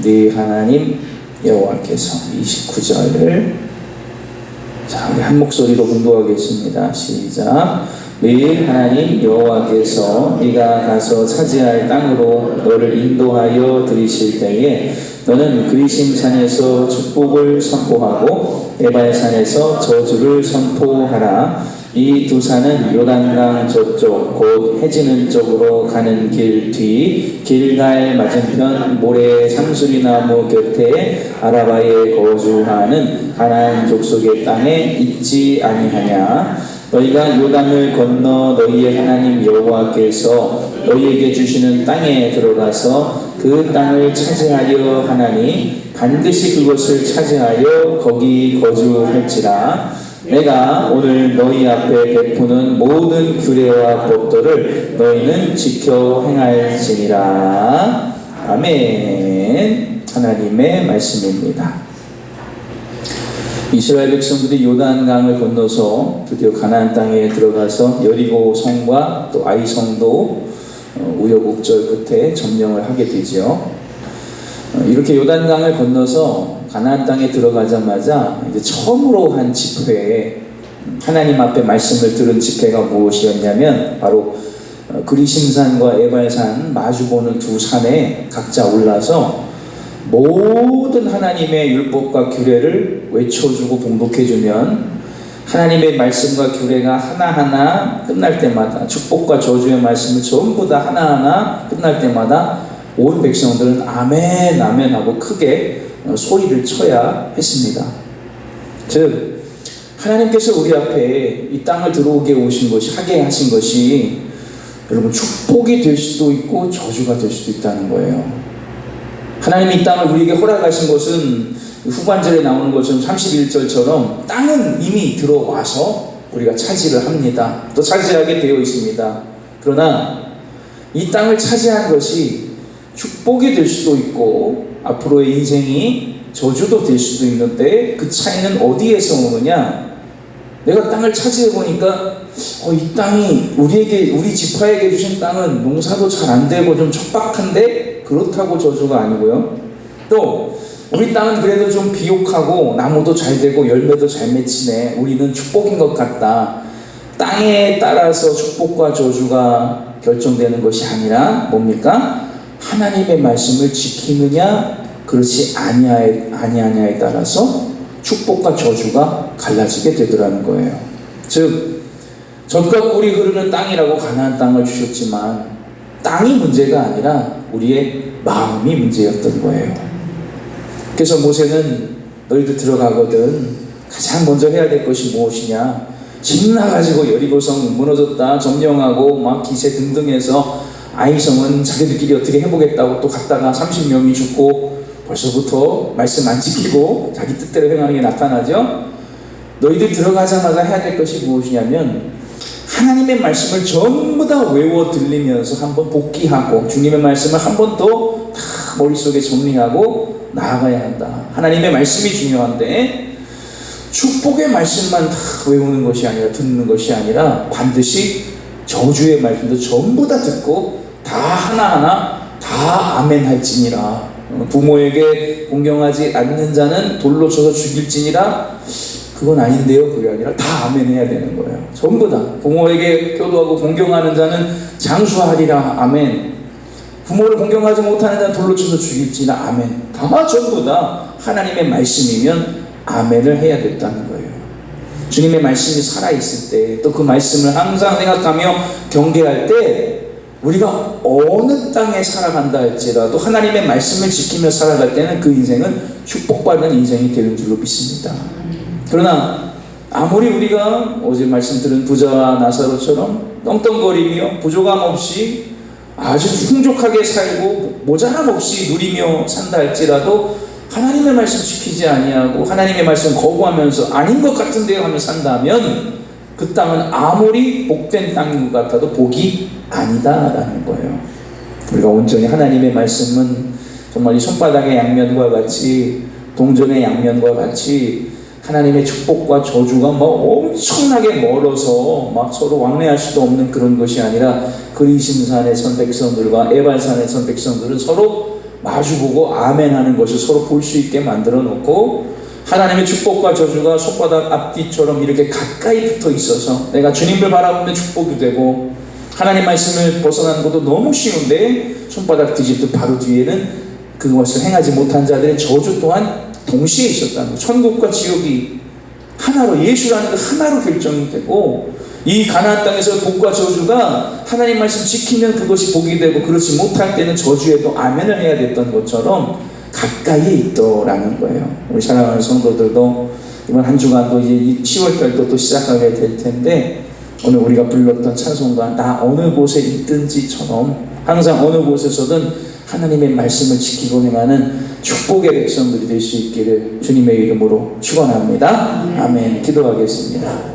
네 하나님 여호와께서 29절을 자 우리 한 목소리로 공부하겠습니다. 시작. 네 하나님 여호와께서 네가 가서 차지할 땅으로 너를 인도하여 들이실 때에 너는 그리심 산에서 축복을 선포하고 에발산에서 저주를 선포하라. 이 두 산은 요단강 저쪽 곧 해지는 쪽으로 가는 길 뒤 길갈 맞은편 모래 상수리나무 곁에 아라바에 거주하는 가나안 족속의 땅에 있지 아니하냐. 너희가 요단을 건너 너희의 하나님 여호와께서 너희에게 주시는 땅에 들어가서 그 땅을 차지하려 하나니 반드시 그것을 차지하여 거기 거주할지라. 내가 오늘 너희 앞에 베푸는 모든 규례와 법도를 너희는 지켜 행할지니라. 아멘. 하나님의 말씀입니다. 이스라엘 백성들이 요단강을 건너서 드디어 가나안 땅에 들어가서 여리고 성과 또 아이 성도 우여곡절 끝에 점령을 하게 되죠. 이렇게 요단강을 건너서 가나안 땅에 들어가자마자 이제 처음으로 한 집회, 하나님 앞에 말씀을 들은 집회가 무엇이었냐면 바로 그리심산과 에발산 마주보는 두 산에 각자 올라서 모든 하나님의 율법과 규례를 외쳐주고 봉독해주면 하나님의 말씀과 규례가 하나하나 끝날 때마다 축복과 저주의 말씀을 전부 다 하나하나 끝날 때마다 온 백성들은 아멘 아멘 하고 크게 소리를 쳐야 했습니다. 즉 하나님께서 우리 앞에 이 땅을 들어오게 오신 것이 하게 하신 것이 여러분 축복이 될 수도 있고 저주가 될 수도 있다는 거예요. 하나님이 이 땅을 우리에게 허락하신 것은 후반절에 나오는 것처럼 31절처럼 땅은 이미 들어와서 우리가 차지를 합니다. 또 차지하게 되어 있습니다. 그러나 이 땅을 차지한 것이 축복이 될 수도 있고 앞으로의 인생이 저주도 될 수도 있는데 그 차이는 어디에서 오느냐? 내가 땅을 차지해 보니까 이 땅이 우리 지파에게 주신 땅은 농사도 잘 안 되고 좀 척박한데 그렇다고 저주가 아니고요. 또 우리 땅은 그래도 좀 비옥하고 나무도 잘 되고 열매도 잘 맺히네. 우리는 축복인 것 같다. 땅에 따라서 축복과 저주가 결정되는 것이 아니라 뭡니까? 하나님의 말씀을 지키느냐 그렇지 아니하냐에 따라서 축복과 저주가 갈라지게 되더라는 거예요. 즉 젖과 꿀이 흐르는 땅이라고 가나안 땅을 주셨지만 땅이 문제가 아니라 우리의 마음이 문제였던 거예요. 그래서 모세는 너희들 들어가거든 가장 먼저 해야 될 것이 무엇이냐? 신나가지고 여리고성 무너졌다 점령하고 막 기세 등등해서 아이성은 자기들끼리 어떻게 해보겠다고 또 갔다가 30명이 죽고 벌써부터 말씀 안 지키고 자기 뜻대로 행하는 게 나타나죠. 너희들 들어가자마자 해야 될 것이 무엇이냐면 하나님의 말씀을 전부 다 외워 들리면서 한번 복기하고 주님의 말씀을 한 번 더 다 머릿속에 정리하고 나아가야 한다. 하나님의 말씀이 중요한데 축복의 말씀만 다 외우는 것이 아니라 듣는 것이 아니라 반드시 저주의 말씀도 전부 다 듣고 다 하나하나 다 아멘 할지니라. 부모에게 공경하지 않는 자는 돌로 쳐서 죽일지니라. 그건 아닌데요. 그게 아니라 다 아멘 해야 되는 거예요. 전부 다. 부모에게 효도하고 공경하는 자는 장수하리라. 아멘. 부모를 공경하지 못하는 자는 돌로 쳐서 죽일지나. 아멘. 다 전부 다 하나님의 말씀이면 아멘을 해야 됐다는 거예요. 주님의 말씀이 살아있을 때 또 그 말씀을 항상 생각하며 경계할 때 우리가 어느 땅에 살아간다 할지라도 하나님의 말씀을 지키며 살아갈 때는 그 인생은 축복받는 인생이 되는 줄로 믿습니다. 그러나 아무리 우리가 어제 말씀드린 부자와 나사로처럼 떵떵거리며 부족함 없이 아주 풍족하게 살고 모자람 없이 누리며 산다 할지라도 하나님의 말씀 지키지 아니하고 하나님의 말씀 거부하면서 아닌 것 같은데요 하며 산다면 그 땅은 아무리 복된 땅인 것 같아도 복이 아니다라는 거예요. 우리가 온전히 하나님의 말씀은 정말 이 손바닥의 양면과 같이 동전의 양면과 같이 하나님의 축복과 저주가 막 엄청나게 멀어서 막 서로 왕래할 수도 없는 그런 것이 아니라 그리심산의 선 백성들과 에발산의 선 백성들은 서로 마주보고 아멘하는 것을 서로 볼 수 있게 만들어 놓고, 하나님의 축복과 저주가 손바닥 앞뒤처럼 이렇게 가까이 붙어 있어서 내가 주님을 바라보면 축복이 되고, 하나님 말씀을 벗어나는 것도 너무 쉬운데 손바닥 뒤집듯 바로 뒤에는 그것을 행하지 못한 자들의 저주 또한 동시에 있었다는 것. 천국과 지옥이 하나로, 예수라는 것 하나로 결정이 되고, 이 가나안 땅에서 복과 저주가 하나님 말씀 지키면 그것이 복이 되고, 그렇지 못할 때는 저주에도 아멘을 해야 됐던 것처럼 가까이에 있더라는 거예요. 우리 사랑하는 성도들도 이번 한 주간도 이제 10월달도 또 시작하게 될 텐데, 오늘 우리가 불렀던 찬송가 나 어느 곳에 있든지처럼 항상 어느 곳에서든 하나님의 말씀을 지키고 행하는 축복의 백성들이 될 수 있기를 주님의 이름으로 축원합니다. 아멘. 기도하겠습니다.